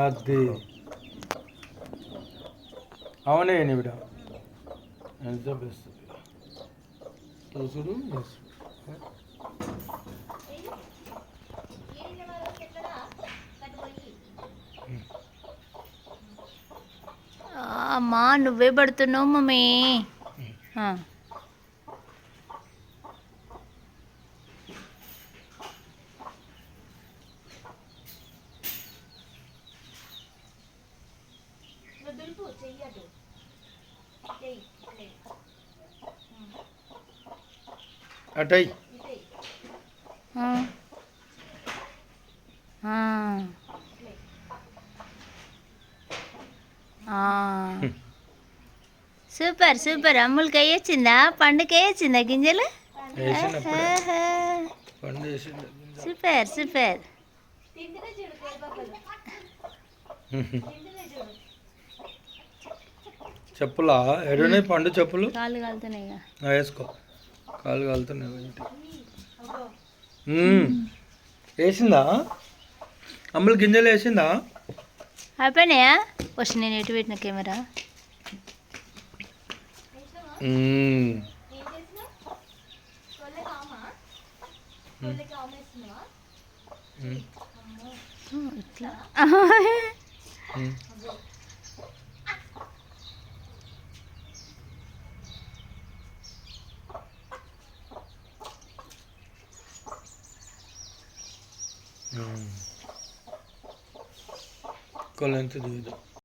అది అవునే బిడ్డ ఎంత బెస్ట్ చూసుడు అమ్మా నువ్వే పడుతున్నావు మమ్మీ. అటై సూపర్ సూపర్. అమ్ములకి వేయొచ్చిందా, పండుగ వేయొచ్చిందా గింజలు? Super super. చెప్పులా ఎడున్నాయి పండు చెప్పులు? కాళ్ళు కాలుతున్నాయి. వేసుకో, కాళ్ళు కాలుతున్నాయి. వేసిందా అమ్ములు గింజలు వేసిందా? అయిపోయినాయా? వచ్చి నేను ఎటు పెట్టిన కెమెరా. ఇట్లా కొలెంత దిగుదాం.